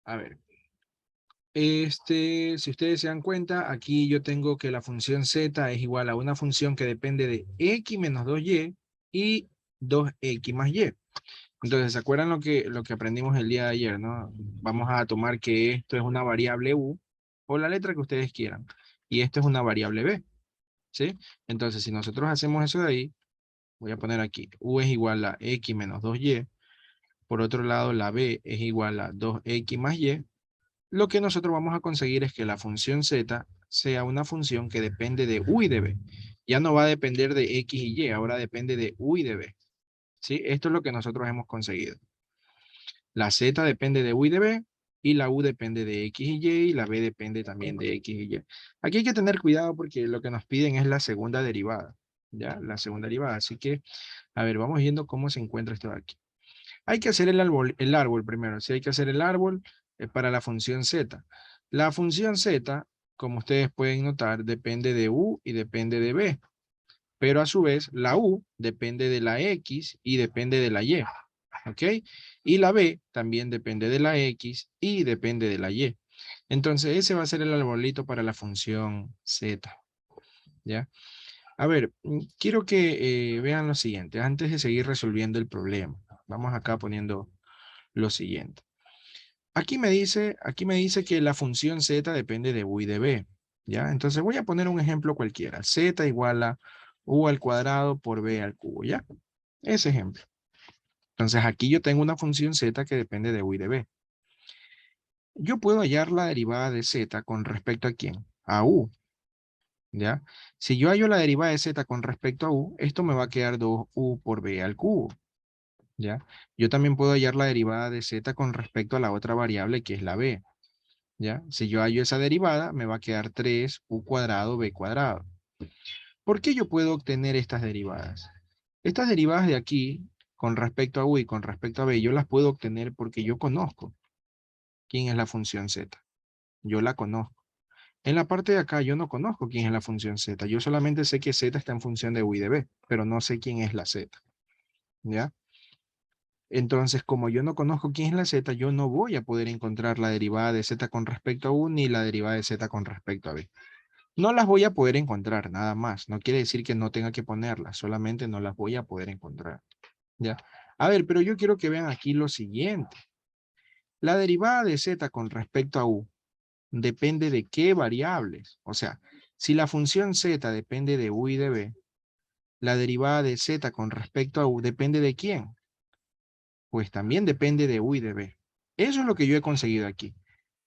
A ver. Si ustedes se dan cuenta, aquí yo tengo que la función z es igual a una función que depende de x menos 2y y 2x más y. Entonces, ¿se acuerdan lo que aprendimos el día de ayer, no? Vamos a tomar que esto es una variable u, o la letra que ustedes quieran, y esto es una variable b, ¿sí? Entonces, si nosotros hacemos eso de ahí, voy a poner aquí, u es igual a x menos 2y, por otro lado, la b es igual a 2x más y, lo que nosotros vamos a conseguir es que la función z sea una función que depende de u y de b. Ya no va a depender de x y y, ahora depende de u y de b. ¿Sí? Esto es lo que nosotros hemos conseguido. La z depende de u y de b, y la u depende de x y la b depende también de x y y. Aquí hay que tener cuidado porque lo que nos piden es la segunda derivada. ¿Ya? La segunda derivada. Así que, a ver, vamos viendo cómo se encuentra esto de aquí. Hay que hacer el árbol primero. Sí, hay que hacer el árbol para la función z. La función z, como ustedes pueden notar, depende de u y depende de b. Pero a su vez, la u depende de la x y depende de la y. ¿Ok? Y la b también depende de la x y depende de la y. Entonces, ese va a ser el arbolito para la función z. ¿Ya? A ver, quiero que vean lo siguiente, antes de seguir resolviendo el problema. Vamos acá poniendo lo siguiente. Aquí me dice que la función z depende de u y de b, ¿ya? Entonces voy a poner un ejemplo cualquiera. Z igual a u al cuadrado por b al cubo, ¿ya? Ese ejemplo. Entonces aquí yo tengo una función z que depende de u y de b. Yo puedo hallar la derivada de z con respecto a quién? A u, ¿ya? Si yo hallo la derivada de z con respecto a u, esto me va a quedar 2u por b al cubo, ¿ya? Yo también puedo hallar la derivada de z con respecto a la otra variable que es la b. ¿Ya? Si yo hallo esa derivada, me va a quedar 3u cuadrado b cuadrado. ¿Por qué yo puedo obtener estas derivadas? Estas derivadas de aquí, con respecto a u y con respecto a b, yo las puedo obtener porque yo conozco quién es la función z. Yo la conozco. En la parte de acá yo no conozco quién es la función z. Yo solamente sé que z está en función de u y de b, pero no sé quién es la z. ¿Ya? Entonces, como yo no conozco quién es la z, yo no voy a poder encontrar la derivada de z con respecto a u ni la derivada de z con respecto a b. No las voy a poder encontrar, nada más. No quiere decir que no tenga que ponerlas, solamente no las voy a poder encontrar. ¿Ya? A ver, pero yo quiero que vean aquí lo siguiente. La derivada de z con respecto a u depende de qué variables. O sea, si la función z depende de u y de b, la derivada de z con respecto a u depende de quién. Pues también depende de u y de b. Eso es lo que yo he conseguido aquí.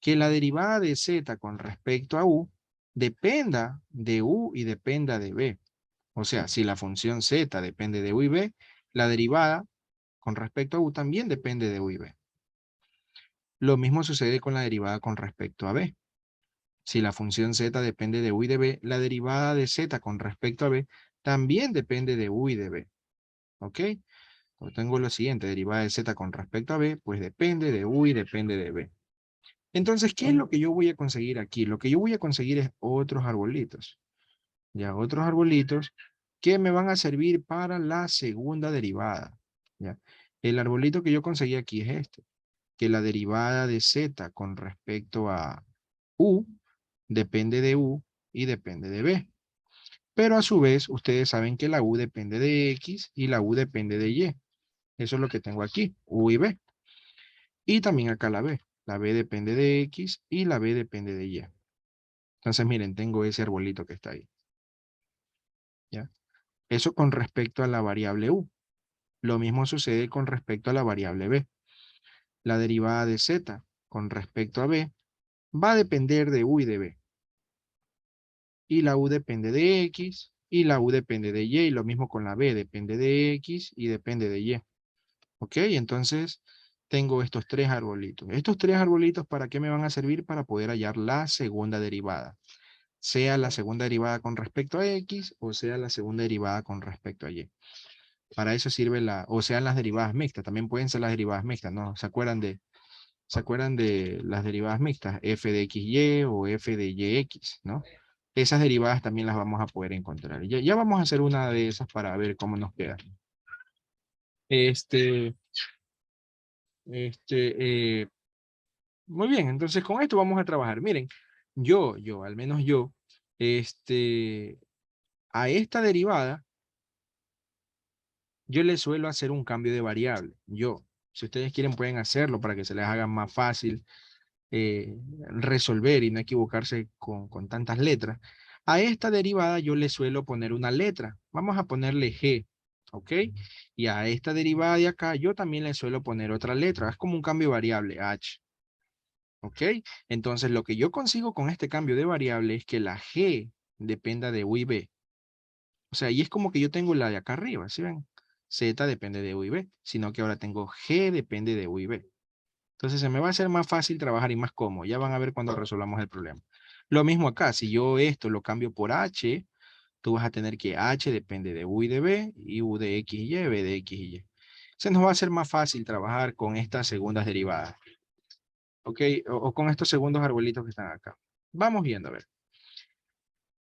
Que la derivada de z con respecto a u dependa de u y dependa de b. O sea, si la función z depende de u y b, la derivada con respecto a u también depende de u y b. Lo mismo sucede con la derivada con respecto a b. Si la función z depende de u y de b, la derivada de z con respecto a b también depende de u y de b. ¿Ok? Tengo lo siguiente, derivada de z con respecto a b, pues depende de u y depende de b. Entonces, ¿qué es lo que yo voy a conseguir aquí? Lo que yo voy a conseguir es otros arbolitos. Ya, otros arbolitos que me van a servir para la segunda derivada. ¿Ya? El arbolito que yo conseguí aquí es este, que la derivada de z con respecto a u depende de u y depende de b. Pero a su vez, ustedes saben que la u depende de x y la u depende de y. Eso es lo que tengo aquí, u y b. Y también acá la b. La b depende de x y la b depende de y. Entonces, miren, tengo ese arbolito que está ahí. ¿Ya? Eso con respecto a la variable u. Lo mismo sucede con respecto a la variable b. La derivada de z con respecto a b va a depender de u y de b. Y la u depende de x y la u depende de y. Y lo mismo con la b, depende de x y depende de y. ¿Ok? Entonces tengo estos tres arbolitos. Estos tres arbolitos, ¿para qué me van a servir? Para poder hallar la segunda derivada. Sea la segunda derivada con respecto a x o sea la segunda derivada con respecto a y. Para eso sirve o sean las derivadas mixtas. También pueden ser las derivadas mixtas, ¿no? ¿Se acuerdan de las derivadas mixtas? F de xy o f de yx, ¿no? Esas derivadas también las vamos a poder encontrar. Ya vamos a hacer una de esas para ver cómo nos queda. Este, este, Muy bien, entonces con esto vamos a trabajar. Miren, al menos yo, este, a esta derivada, yo le suelo hacer un cambio de variable. Si ustedes quieren pueden hacerlo para que se les haga más fácil resolver y no equivocarse con tantas letras. A esta derivada yo le suelo poner una letra. Vamos a ponerle G, ¿ok? Y a esta derivada de acá yo también le suelo poner otra letra. Es como un cambio de variable, H. ¿Ok? Entonces lo que yo consigo con este cambio de variable es que la G dependa de U y B. O sea, y es como que yo tengo la de acá arriba, ¿sí ven? Z depende de U y B, sino que ahora tengo G depende de U y B. Entonces se me va a hacer más fácil trabajar y más cómodo. Ya van a ver cuando resolvamos el problema. Lo mismo acá, si yo esto lo cambio por H, tú vas a tener que H depende de U y de B, y U de X y Y, B de X y Y. Se nos va a hacer más fácil trabajar con estas segundas derivadas. ¿Ok? O con estos segundos arbolitos que están acá. Vamos viendo, a ver.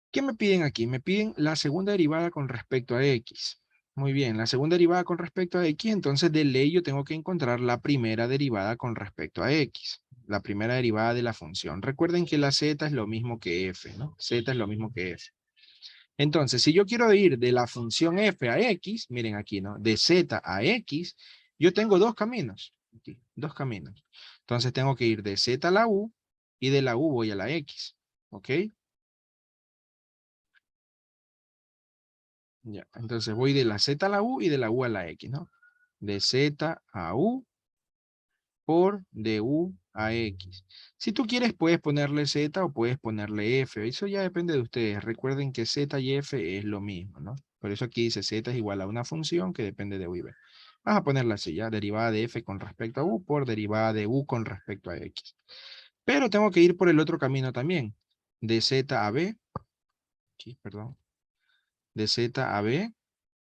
¿Qué me piden aquí? Me piden la segunda derivada con respecto a X. Muy bien, la segunda derivada con respecto a X, entonces de ley yo tengo que encontrar la primera derivada con respecto a X. La primera derivada de la función. Recuerden que la Z es lo mismo que F, ¿no? Z es lo mismo que F. Entonces, si yo quiero ir de la función F a X, miren aquí, ¿no? De Z a X, yo tengo dos caminos. Aquí, dos caminos. Entonces tengo que ir de Z a la U y de la U voy a la X. ¿Ok? Ya, entonces voy de la Z a la U y de la U a la X, ¿no? De Z a U por de U a X. Si tú quieres, puedes ponerle Z o puedes ponerle F. Eso ya depende de ustedes. Recuerden que Z y F es lo mismo, ¿no? Por eso aquí dice Z es igual a una función que depende de U y B. Vamos a ponerla así, ¿ya? Derivada de F con respecto a U por derivada de U con respecto a X. Pero tengo que ir por el otro camino también. De Z a B. Aquí, perdón. De Z a B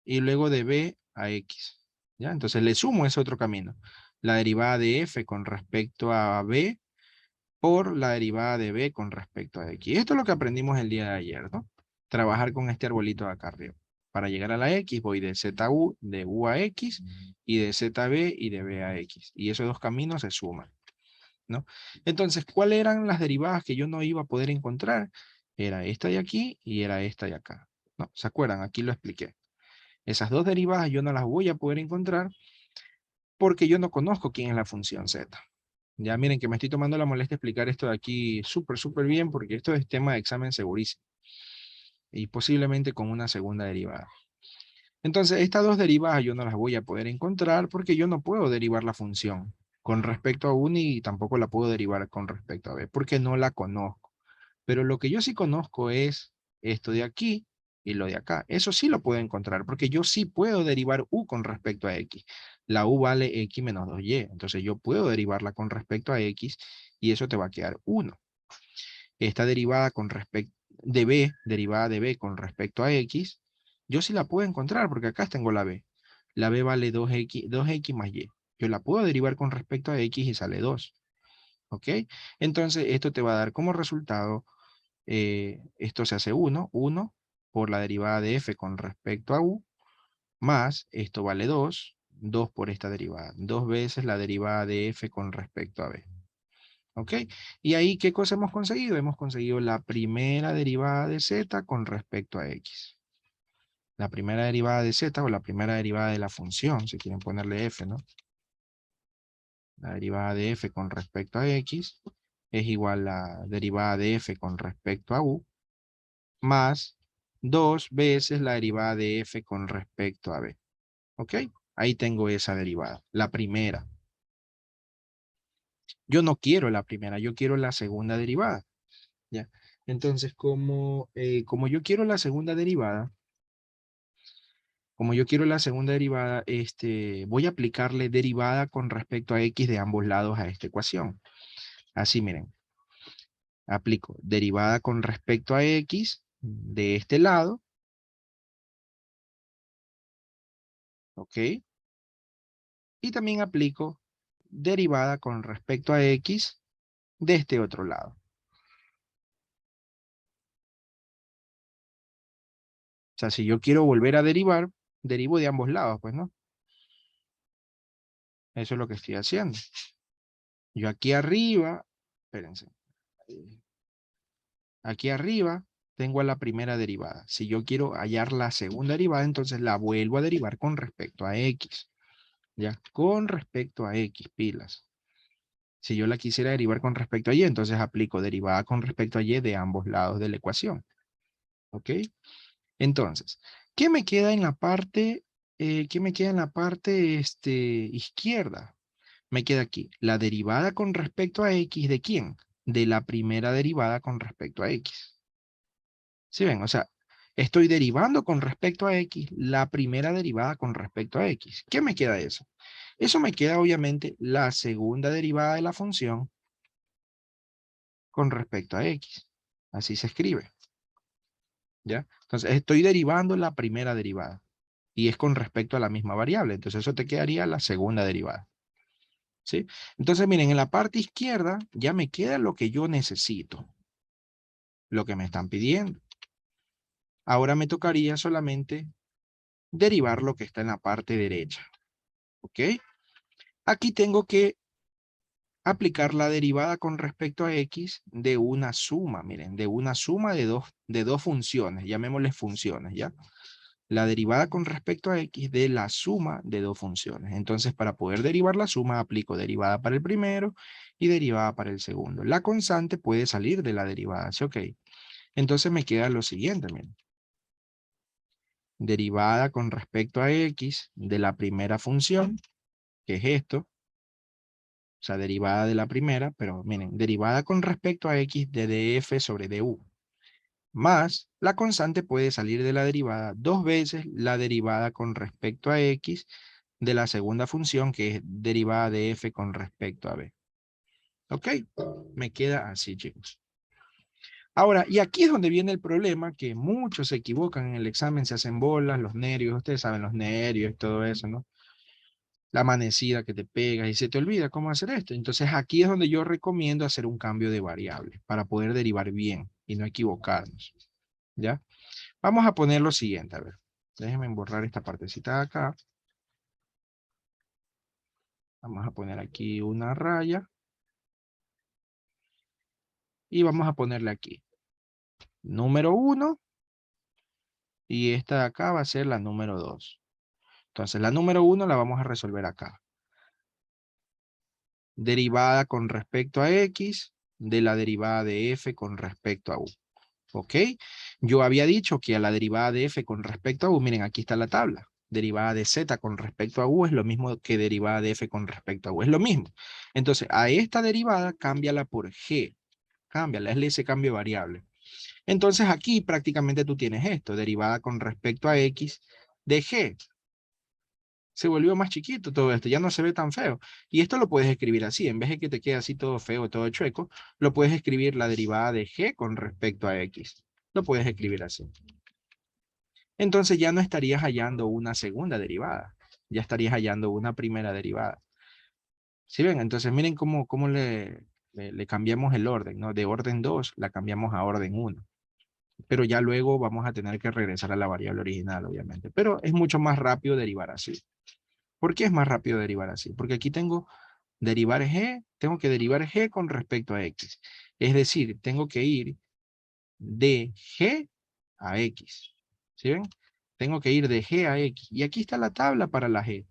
y luego de B a X. ¿Ya? Entonces le sumo ese otro camino. La derivada de F con respecto a B por la derivada de B con respecto a X. Esto es lo que aprendimos el día de ayer, ¿no? Trabajar con este arbolito de acá arriba. Para llegar a la X voy de ZU, de U a X, y de ZB y de B a X. Y esos dos caminos se suman, ¿no? Entonces, ¿cuáles eran las derivadas que yo no iba a poder encontrar? Era esta de aquí y era esta de acá. ¿No? ¿Se acuerdan? Aquí lo expliqué. Esas dos derivadas yo no las voy a poder encontrar porque yo no conozco quién es la función z. Ya miren que me estoy tomando la molestia de explicar esto de aquí súper bien porque esto es tema de examen segurísimo. Y posiblemente con una segunda derivada. Entonces, estas dos derivadas yo no las voy a poder encontrar porque yo no puedo derivar la función con respecto a una y tampoco la puedo derivar con respecto a b porque no la conozco. Pero lo que yo sí conozco es esto de aquí y lo de acá. Eso sí lo puedo encontrar porque yo sí puedo derivar u con respecto a x. La u vale x menos 2y. Entonces yo puedo derivarla con respecto a x y eso te va a quedar 1. Esta derivada con respecto de b, derivada de b con respecto a x, yo sí la puedo encontrar porque acá tengo la b. La b vale 2x más y. Yo la puedo derivar con respecto a x y sale 2. ¿Ok? Entonces esto te va a dar como resultado esto se hace 1 por la derivada de f con respecto a u, más esto vale 2 por esta derivada, 2 veces la derivada de f con respecto a b. ¿Ok? Y ahí, ¿qué cosa hemos conseguido? Hemos conseguido la primera derivada de z con respecto a x. La primera derivada de z o la primera derivada de la función, si quieren ponerle f, ¿no? La derivada de f con respecto a x es igual a la derivada de f con respecto a u, más 2 veces la derivada de f con respecto a b. ¿Ok? Ahí tengo esa derivada, la primera. Yo no quiero la primera, yo quiero la segunda derivada. ¿Ya? Entonces, como yo quiero la segunda derivada, voy a aplicarle derivada con respecto a x de ambos lados a esta ecuación. Así, miren. Aplico derivada con respecto a x de este lado. ¿Ok? Y también aplico derivada con respecto a x de este otro lado. O sea, si yo quiero volver a derivar, derivo de ambos lados, pues, ¿no? Eso es lo que estoy haciendo. Yo aquí arriba, espérense, aquí arriba tengo a la primera derivada. Si yo quiero hallar la segunda derivada, entonces la vuelvo a derivar con respecto a X. ¿Ya? Con respecto a X, pilas. Si yo la quisiera derivar con respecto a Y, entonces aplico derivada con respecto a Y de ambos lados de la ecuación. ¿Ok? Entonces, ¿qué me queda en la parte, qué me queda en la parte izquierda? Me queda aquí, la derivada con respecto a X, ¿de quién? De la primera derivada con respecto a X. ¿Sí ven? O sea, estoy derivando con respecto a X la primera derivada con respecto a X. ¿Qué me queda eso? Eso me queda obviamente la segunda derivada de la función con respecto a X. Así se escribe. ¿Ya? Entonces estoy derivando la primera derivada. Y es con respecto a la misma variable. Entonces eso te quedaría la segunda derivada. ¿Sí? Entonces miren, en la parte izquierda ya me queda lo que yo necesito. Lo que me están pidiendo. Ahora me tocaría solamente derivar lo que está en la parte derecha. ¿Ok? Aquí tengo que aplicar la derivada con respecto a X de una suma, miren, de una suma de dos funciones, llamémosles funciones, ¿ya? La derivada con respecto a X de la suma de dos funciones. Entonces, para poder derivar la suma, aplico derivada para el primero y derivada para el segundo. La constante puede salir de la derivada, ¿sí? Ok. Entonces me queda lo siguiente, miren. Derivada con respecto a X de la primera función, que es esto, o sea, derivada de la primera, pero miren, derivada con respecto a X de df sobre du, más la constante puede salir de la derivada dos veces la derivada con respecto a X de la segunda función, que es derivada de f con respecto a b. ¿Ok? Me queda así, chicos. Ahora, y aquí es donde viene el problema, que muchos se equivocan en el examen, se hacen bolas, los nervios, ustedes saben los nervios y todo eso, ¿no? La amanecida que te pegas y se te olvida cómo hacer esto. Entonces aquí es donde yo recomiendo hacer un cambio de variable para poder derivar bien y no equivocarnos. ¿Ya? Vamos a poner lo siguiente, a ver. Déjenme borrar esta partecita de acá. Vamos a poner aquí una raya. Y vamos a ponerle aquí. Número 1. Y esta de acá va a ser la número 2. Entonces la número 1 la vamos a resolver acá. Derivada con respecto a X de la derivada de F con respecto a U. ¿Ok? Yo había dicho que a la derivada de f con respecto a u, miren, aquí está la tabla. Derivada de z con respecto a u es lo mismo que derivada de f con respecto a u. Es lo mismo. Entonces, a esta derivada, cámbiala por g. Cámbiala, es ese cambio de variable. Entonces, aquí prácticamente tú tienes esto, derivada con respecto a x de g. Se volvió más chiquito todo esto, ya no se ve tan feo. Y esto lo puedes escribir así, en vez de que te quede así todo feo, todo chueco, lo puedes escribir la derivada de g con respecto a x. Lo puedes escribir así. Entonces ya no estarías hallando una segunda derivada, ya estarías hallando una primera derivada. ¿Sí ven? Entonces miren cómo le cambiamos el orden, ¿no? De orden 2 la cambiamos a orden 1. Pero ya luego vamos a tener que regresar a la variable original, obviamente. Pero es mucho más rápido derivar así. ¿Por qué es más rápido derivar así? Porque aquí tengo tengo que derivar g con respecto a x. Es decir, tengo que ir de g a x. ¿Sí ven? Tengo que ir de g a x. Y aquí está la tabla para la g.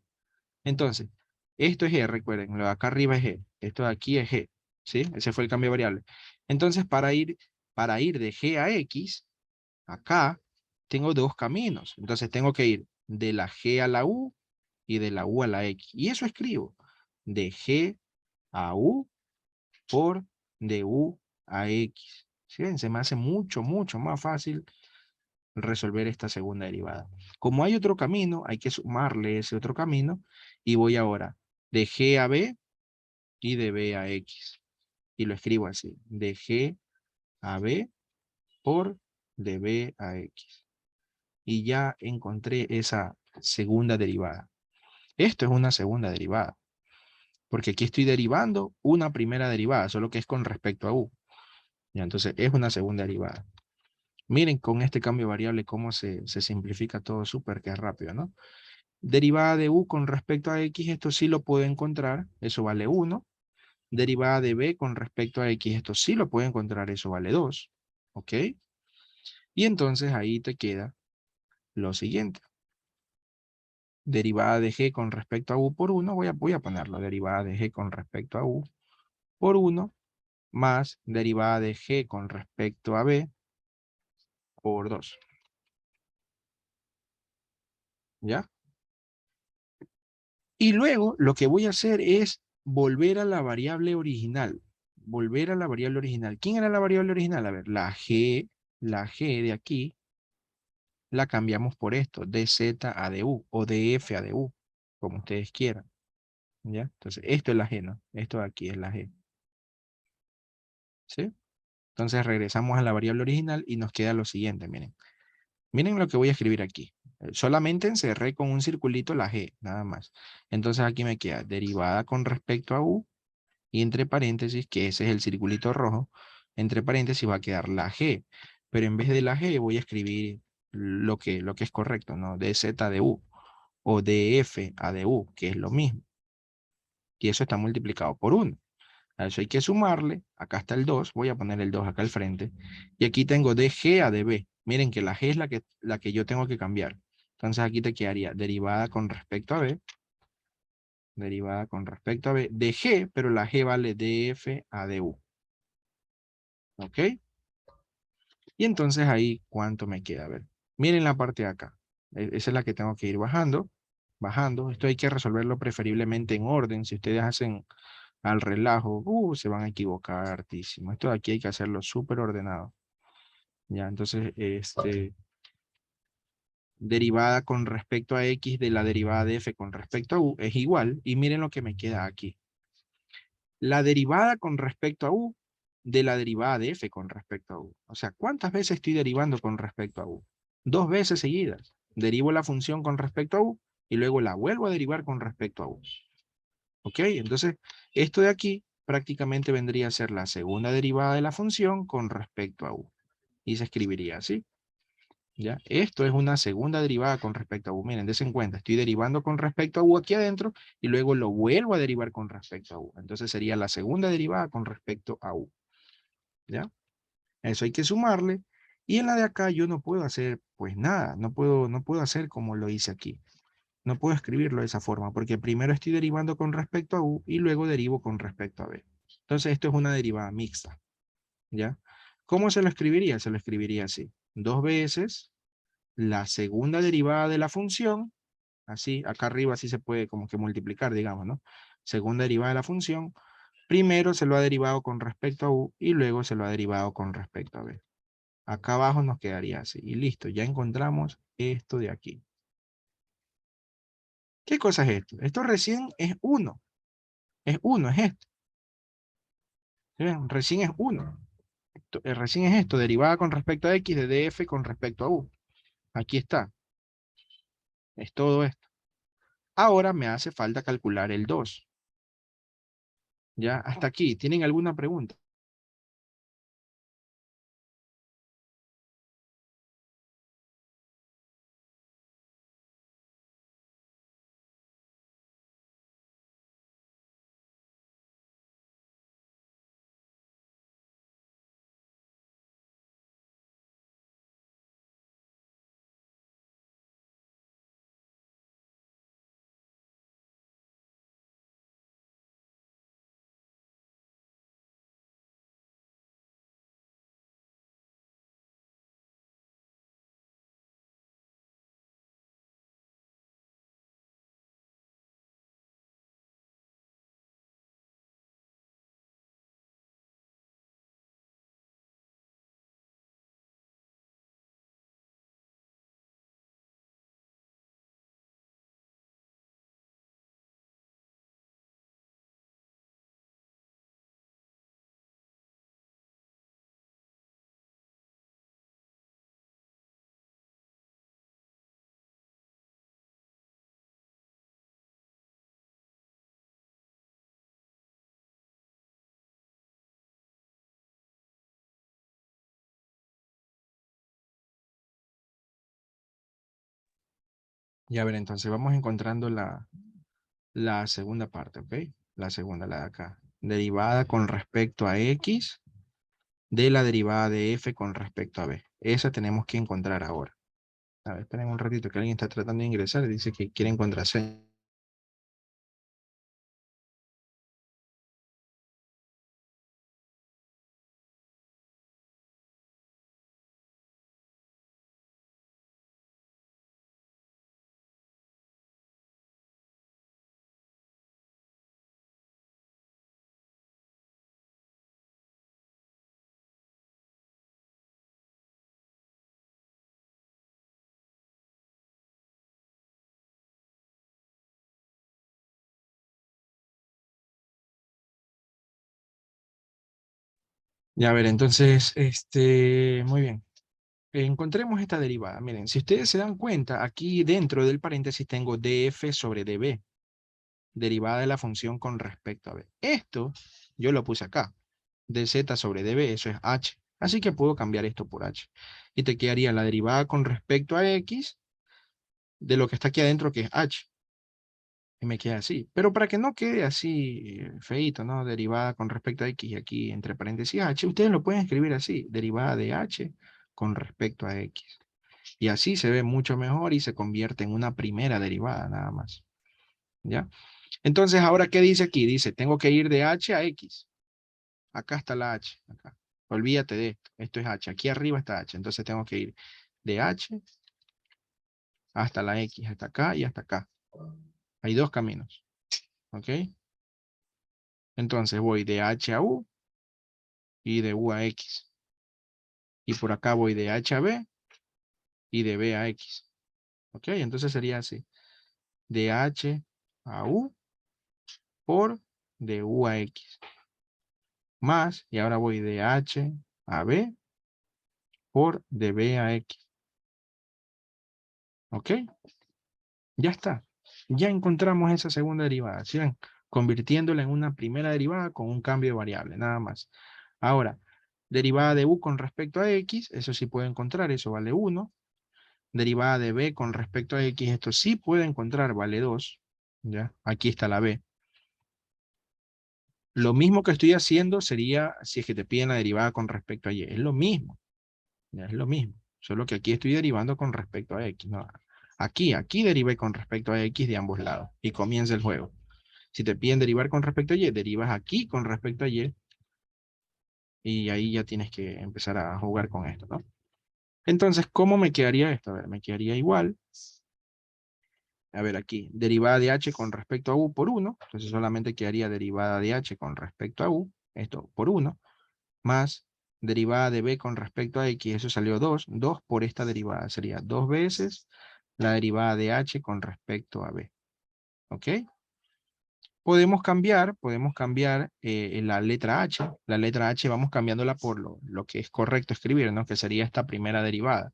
Entonces, esto es g, recuerden, lo de acá arriba es g. Esto de aquí es g. ¿Sí? Ese fue el cambio de variable. Entonces, para ir de g a x, acá tengo dos caminos. Entonces, tengo que ir de la g a la u y de la u a la x. Y eso escribo. De g a u por de u a x. ¿Sí ven? Se me hace mucho, mucho más fácil resolver esta segunda derivada. Como hay otro camino, hay que sumarle ese otro camino y voy ahora de g a b y de b a x. Y lo escribo así, de g a b por de b a x. Y ya encontré esa segunda derivada. Esto es una segunda derivada, porque aquí estoy derivando una primera derivada, solo que es con respecto a u. Ya, entonces es una segunda derivada. Miren con este cambio de variable cómo se simplifica todo súper que rápido, ¿no? Derivada de u con respecto a x, esto sí lo puedo encontrar, eso vale 1. derivada de b con respecto a x. Esto sí lo puedo encontrar, eso vale 2. ¿Ok? Y entonces ahí te queda lo siguiente. Derivada de g con respecto a u por 1, voy a ponerlo, derivada de g con respecto a u por 1 más derivada de g con respecto a b por 2. ¿Ya? Y luego lo que voy a hacer es volver a la variable original. Volver a la variable original. ¿Quién era la variable original? A ver, la g de aquí, la cambiamos por esto, dz a du, o df a du, como ustedes quieran. ¿Ya? Entonces, esto es la g, ¿no? Esto de aquí es la g. ¿Sí? Entonces regresamos a la variable original y nos queda lo siguiente, miren. Miren lo que voy a escribir aquí. Solamente encerré con un circulito la g, nada más. Entonces aquí me queda derivada con respecto a u, y entre paréntesis, que ese es el circulito rojo, entre paréntesis va a quedar la g. Pero en vez de la g voy a escribir lo que es correcto, ¿no? dz de u o df a du, que es lo mismo. Y eso está multiplicado por 1. A eso hay que sumarle, acá está el 2, voy a poner el 2 acá al frente, y aquí tengo dg a db. Miren que la g es la que yo tengo que cambiar. Entonces aquí te quedaría derivada con respecto a b, derivada con respecto a b, de g, pero la g vale df a du. ¿Ok? Y entonces ahí, ¿cuánto me queda? A ver, miren la parte de acá. Esa es la que tengo que ir bajando, bajando. Esto hay que resolverlo preferiblemente en orden. Si ustedes hacen al relajo, se van a equivocar hartísimo. Esto de aquí hay que hacerlo súper ordenado. Ya, entonces, derivada con respecto a x de la derivada de f con respecto a u es igual. Y miren lo que me queda aquí. La derivada con respecto a u de la derivada de f con respecto a u. O sea, ¿cuántas veces estoy derivando con respecto a u? 2 veces seguidas. Derivo la función con respecto a u y luego la vuelvo a derivar con respecto a u. ¿Ok? Entonces, esto de aquí prácticamente vendría a ser la segunda derivada de la función con respecto a u. Y se escribiría así. ¿Ya? Esto es una segunda derivada con respecto a u. Miren, des en cuenta, estoy derivando con respecto a u aquí adentro y luego lo vuelvo a derivar con respecto a u. Entonces sería la segunda derivada con respecto a u. ¿Ya? Eso hay que sumarle. Y en la de acá yo no puedo hacer pues nada, no puedo hacer como lo hice aquí. No puedo escribirlo de esa forma porque primero estoy derivando con respecto a u y luego derivo con respecto a b. Entonces esto es una derivada mixta. ¿Ya? ¿Cómo se lo escribiría? Se lo escribiría así. 2 veces la segunda derivada de la función, así, acá arriba así se puede como que multiplicar, digamos, ¿no? Segunda derivada de la función, primero se lo ha derivado con respecto a u y luego se lo ha derivado con respecto a b. Acá abajo nos quedaría así. Y listo, ya encontramos esto de aquí. ¿Qué cosa es esto? Esto recién es 1. Es 1, es esto. ¿Sí ven? Recién es 1. Recién es esto, derivada con respecto a x de df con respecto a u. Aquí está. Es todo esto. Ahora me hace falta calcular el 2. Ya, hasta aquí. ¿Tienen alguna pregunta? Ya ver, entonces vamos encontrando la segunda parte, ¿ok? La segunda, la de acá. derivada con respecto a X de la derivada de F con respecto a B. Esa tenemos que encontrar ahora. A ver, esperen un ratito que alguien está tratando de ingresar y dice que quiere contraseña. Ya, a ver, entonces, muy bien. Encontremos esta derivada. Miren, si ustedes se dan cuenta, aquí dentro del paréntesis tengo df sobre db, derivada de la función con respecto a b. Esto yo lo puse acá, dz sobre db, eso es h. Así que puedo cambiar esto por h. Y te quedaría la derivada con respecto a x de lo que está aquí adentro, que es h. Y me queda así. Pero para que no quede así feíto, ¿no? Derivada con respecto a x y aquí entre paréntesis h, ustedes lo pueden escribir así, derivada de h con respecto a x. Y así se ve mucho mejor y se convierte en una primera derivada nada más. ¿Ya? Entonces, ahora, ¿qué dice aquí? Dice, tengo que ir de h a x. Acá está la h. Acá. Olvídate de esto. Esto es h. Aquí arriba está h. Entonces tengo que ir de h hasta la x, hasta acá y hasta acá. Hay dos caminos. ¿Ok? Entonces voy de h a u y de u a x. Y por acá voy de h a b y de b a x. ¿Ok? Entonces sería así. De h a u por de u a x. Más, y ahora voy de h a b por de b a x. ¿Ok? Ya está. Ya encontramos esa segunda derivada. ¿Sí ven? Convirtiéndola en una primera derivada con un cambio de variable, nada más. Ahora, derivada de u con respecto a x, eso sí puedo encontrar, eso vale 1. Derivada de b con respecto a x, esto sí puedo encontrar, vale 2. ¿Ya? Aquí está la b. Lo mismo que estoy haciendo sería si es que te piden la derivada con respecto a y. Es lo mismo. Ya es lo mismo. Solo que aquí estoy derivando con respecto a x. No, aquí derivé con respecto a x de ambos lados. Y comienza el juego. Si te piden derivar con respecto a y, derivas aquí con respecto a y. Y ahí ya tienes que empezar a jugar con esto, ¿no? Entonces, ¿cómo me quedaría esto? A ver, me quedaría igual. A ver, aquí, derivada de h con respecto a u por 1. Entonces solamente quedaría derivada de h con respecto a u. Esto por 1. Más derivada de b con respecto a x, eso salió 2, 2 por esta derivada, sería 2 veces la derivada de h con respecto a b, ¿ok? Podemos cambiar la letra h vamos cambiándola por lo que es correcto escribir, ¿no? Que sería esta primera derivada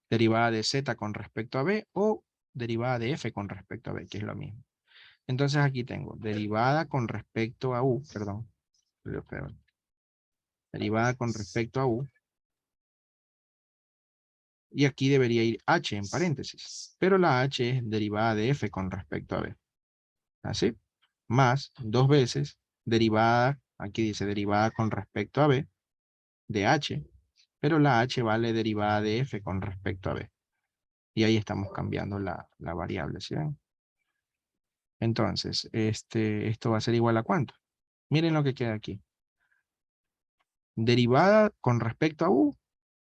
de z con respecto a b o derivada de f con respecto a b, que es lo mismo. Entonces aquí tengo derivada con respecto a u, perdón, derivada con respecto a u. Y aquí debería ir h en paréntesis. Pero la h es derivada de f con respecto a b. ¿Así? Más 2 veces derivada, aquí dice derivada con respecto a b, de h. Pero la h vale derivada de f con respecto a b. Y ahí estamos cambiando la variable, ¿sí ven? Entonces, esto va a ser igual a ¿cuánto? Miren lo que queda aquí. Derivada con respecto a u.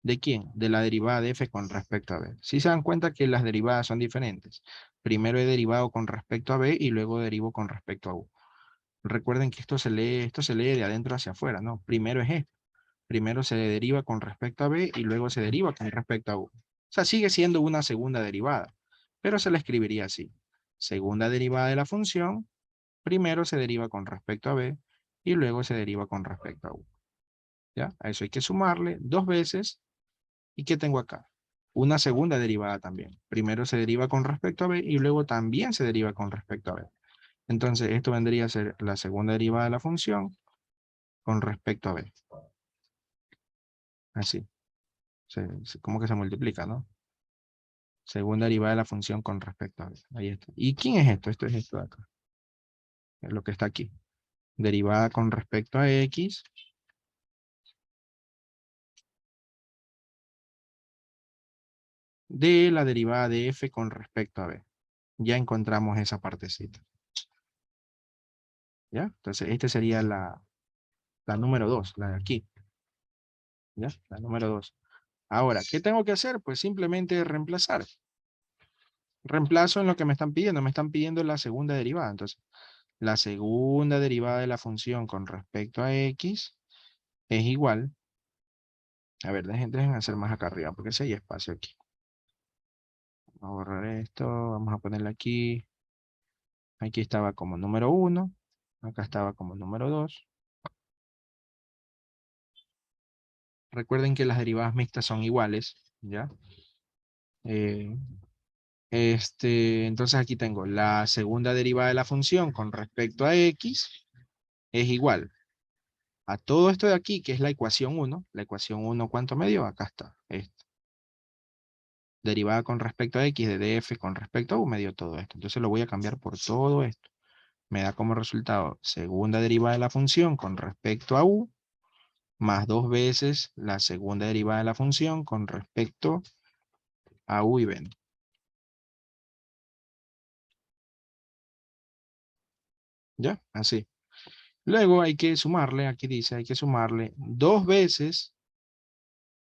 ¿De quién? De la derivada de f con respecto a b. Si se dan cuenta que las derivadas son diferentes. Primero he derivado con respecto a b y luego derivo con respecto a u. Recuerden que esto se lee de adentro hacia afuera, ¿no? Primero es esto. Primero se deriva con respecto a b y luego se deriva con respecto a u. O sea, sigue siendo una segunda derivada, pero se la escribiría así. Segunda derivada de la función, primero se deriva con respecto a b y luego se deriva con respecto a u. ¿Ya? A eso hay que sumarle 2 veces. ¿Y qué tengo acá? Una segunda derivada también. Primero se deriva con respecto a b y luego también se deriva con respecto a b. Entonces esto vendría a ser la segunda derivada de la función con respecto a b. Así. Como que se multiplica, ¿no? Segunda derivada de la función con respecto a b. Ahí está. ¿Y quién es esto? Esto es esto de acá. Es lo que está aquí. derivada con respecto a X, de la derivada de F con respecto a B. Ya encontramos esa partecita. ¿Ya? Entonces, esta sería la número 2, la de aquí. ¿Ya? La número 2. Ahora, ¿qué tengo que hacer? Pues simplemente reemplazar. Reemplazo en lo que me están pidiendo. Me están pidiendo la segunda derivada. Entonces, la segunda derivada de la función con respecto a X es igual. A ver, dejen hacer más acá arriba, porque si hay espacio aquí. Vamos a borrar esto. Vamos a ponerle aquí. Aquí estaba como número 1. Acá estaba como número 2. Recuerden que las derivadas mixtas son iguales, ¿ya? Eh, entonces aquí tengo la segunda derivada de la función con respecto a X es igual a todo esto de aquí, que es la ecuación 1. La ecuación 1, ¿cuánto me dio? Acá está. Esto. Derivada con respecto a X de df con respecto a U me dio todo esto. Entonces lo voy a cambiar por todo esto. Me da como resultado segunda derivada de la función con respecto a U más 2 veces la segunda derivada de la función con respecto a U y B. ¿Ya? Así. Luego hay que sumarle, aquí dice, hay que sumarle 2 veces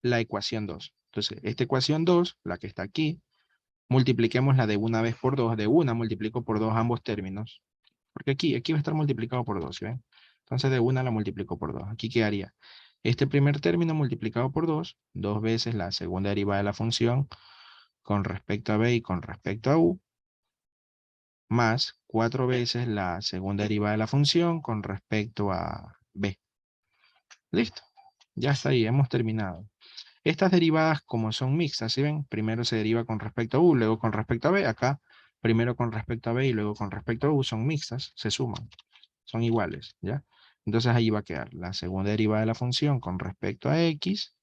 la ecuación 2. Entonces, esta ecuación 2, la que está aquí, multipliquémosla de una vez por 2. De una multiplico por 2 ambos términos. Porque aquí va a estar multiplicado por 2, ¿sí ven? Entonces de una la multiplico por 2. Aquí quedaría este primer término multiplicado por 2, 2 veces la segunda derivada de la función con respecto a b y con respecto a u, más 4 veces la segunda derivada de la función con respecto a b. Listo. Ya está ahí, hemos terminado. Estas derivadas, como son mixtas, ¿sí ven? Primero se deriva con respecto a u, luego con respecto a b. Acá, primero con respecto a b y luego con respecto a u, son mixtas, se suman. Son iguales, ¿ya? Entonces ahí va a quedar la segunda derivada de la función con respecto a x,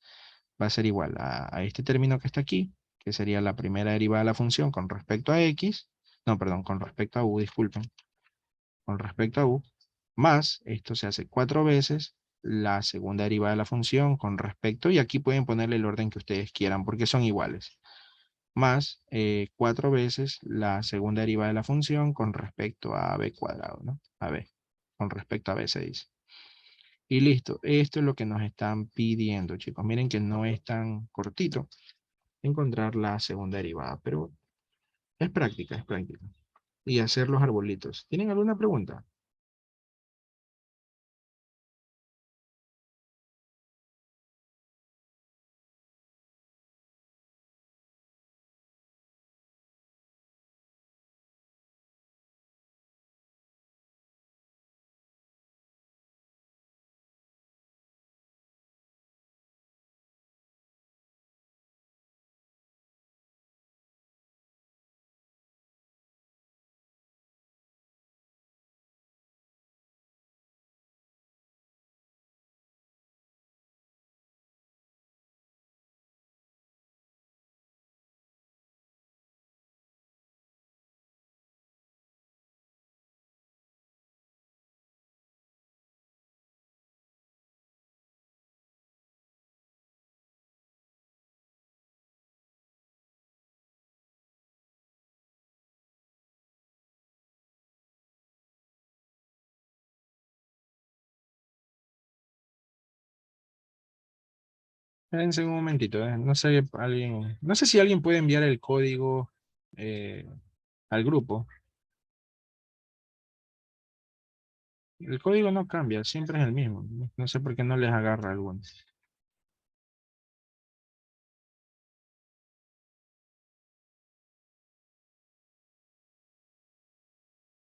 va a ser igual a este término que está aquí, que sería la primera derivada de la función con respecto a x, no, perdón, con respecto a u, disculpen, con respecto a u, más, esto se hace 4 veces, la segunda derivada de la función con respecto, y aquí pueden ponerle el orden que ustedes quieran, porque son iguales, más 4 veces la segunda derivada de la función con respecto a b cuadrado, ¿no? A b, con respecto a b se dice. Y listo, esto es lo que nos están pidiendo, chicos. Miren que no es tan cortito encontrar la segunda derivada, pero es práctica, es práctica. Y hacer los arbolitos. ¿Tienen alguna pregunta? Espérense un momentito, no sé, no sé si alguien puede enviar el código eh, al grupo. El código no cambia, siempre es el mismo. No sé por qué no les agarra a algunos.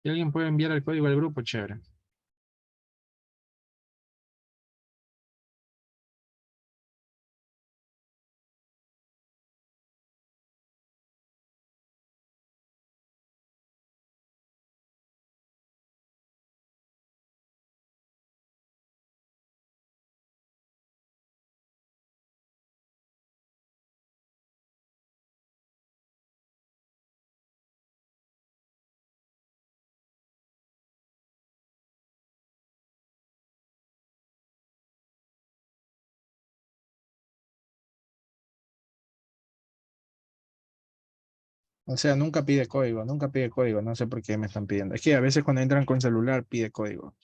Si alguien puede enviar el código al grupo, chévere. O sea, nunca pide código, no sé por qué me están pidiendo. Es que a veces cuando entran con celular pide código,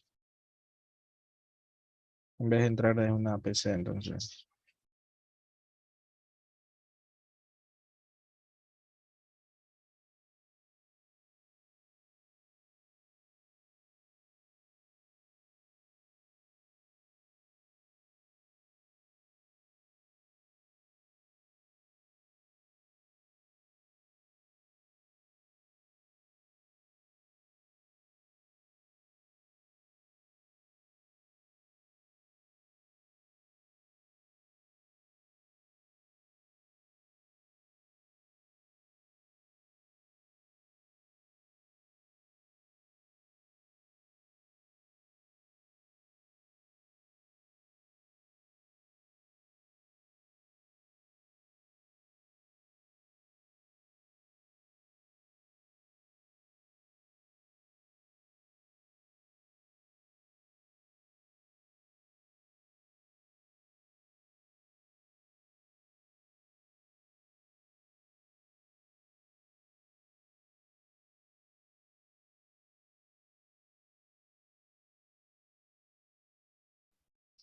en vez de entrar en una PC, entonces.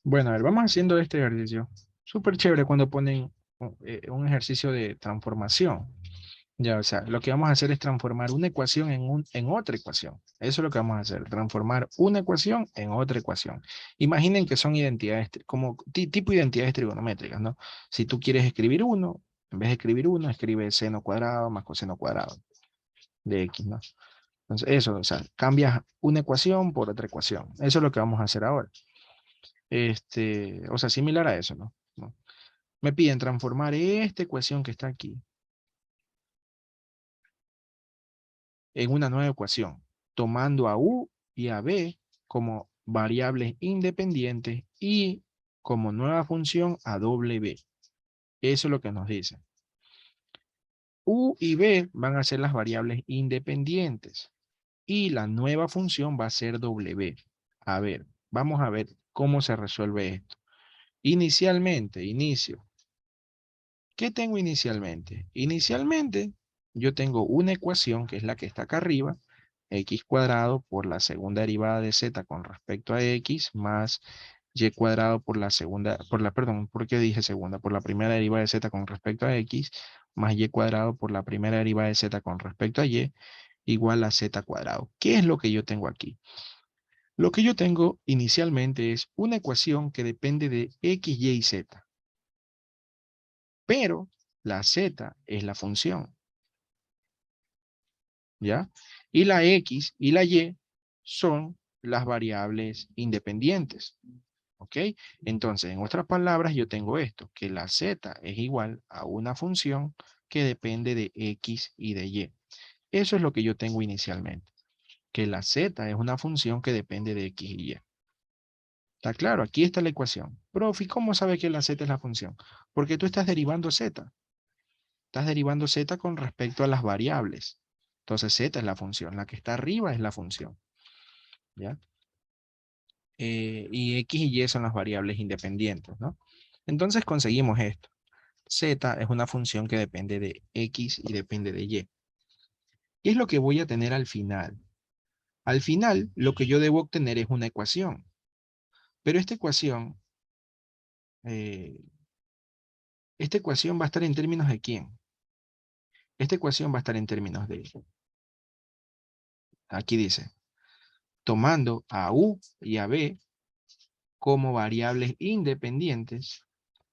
Bueno, a ver, vamos haciendo este ejercicio. Súper chévere cuando ponen un ejercicio de transformación. Ya, o sea, lo que vamos a hacer es transformar una ecuación en otra ecuación. Eso es lo que vamos a hacer, transformar una ecuación en otra ecuación. Imaginen que son identidades, como tipo identidades trigonométricas, ¿no? Si tú quieres escribir uno, en vez de escribir uno, escribe seno cuadrado más coseno cuadrado de x, ¿no? Entonces, eso, o sea, cambias una ecuación por otra ecuación. Eso es lo que vamos a hacer ahora. O sea, similar a eso, ¿no? ¿No? Me piden transformar esta ecuación que está aquí en una nueva ecuación, tomando a u y a b como variables independientes y como nueva función a doble b. Eso es lo que nos dice. U y b van a ser las variables independientes y la nueva función va a ser w. A ver, vamos a ver cómo se resuelve esto. Inicialmente, inicio. ¿Qué tengo inicialmente? Inicialmente, yo tengo una ecuación que es la que está acá arriba, x cuadrado por la segunda derivada de z con respecto a x más y cuadrado por la segunda, perdón, ¿por qué dije segunda? Por la primera derivada de z con respecto a x más y cuadrado por la primera derivada de z con respecto a y igual a z cuadrado. ¿Qué es lo que yo tengo aquí? Lo que yo tengo inicialmente es una ecuación que depende de x, y z, pero la z es la función. ¿Ya? Y la X y la Y son las variables independientes, ¿ok? Entonces, en otras palabras, yo tengo esto, que la Z es igual a una función que depende de X y de Y. Eso es lo que yo tengo inicialmente, que la Z es una función que depende de X y Y. ¿Está claro? Aquí está la ecuación. Profe, ¿cómo sabe que la Z es la función? Porque tú estás derivando Z. Estás derivando z con respecto a las variables. Entonces z es la función, la que está arriba es la función, ¿ya? Y x y y son las variables independientes, ¿no? Entonces conseguimos esto. Z es una función que depende de x y depende de y. ¿Qué es lo que voy a tener al final? Al final, lo que yo debo obtener es una ecuación. Pero eh, esta ecuación va a estar en términos de ¿quién? Esta ecuación va a estar en términos de, aquí dice, tomando a u y a b como variables independientes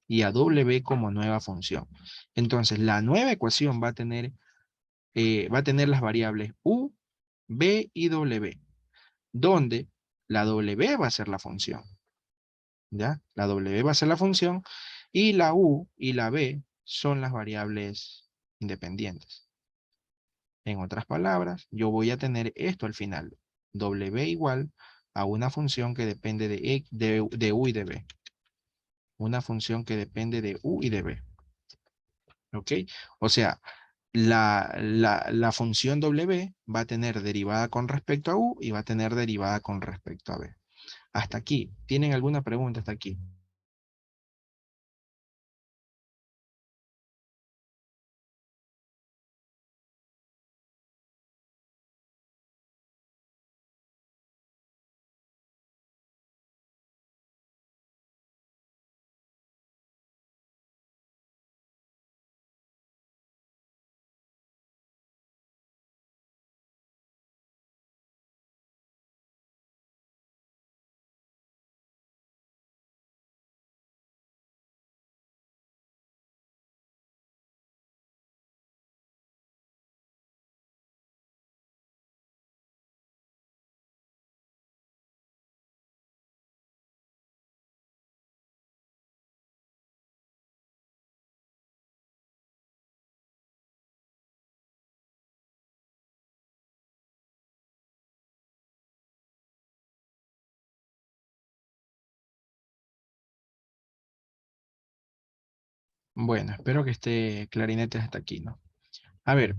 y a w como nueva función. Entonces, la nueva ecuación va a tener las variables u, b y w, donde la w va a ser la función, ¿ya? La w va a ser la función y la u y la b son las variables independientes. En otras palabras, yo voy a tener esto al final, w igual a una función que depende de u y de b. Una función que depende de u y de b. ¿Ok? O sea, la función w va a tener derivada con respecto a u y va a tener derivada con respecto a b. Hasta aquí. ¿Tienen alguna pregunta hasta aquí? Bueno, espero que esté clarinete hasta aquí, ¿no? A ver,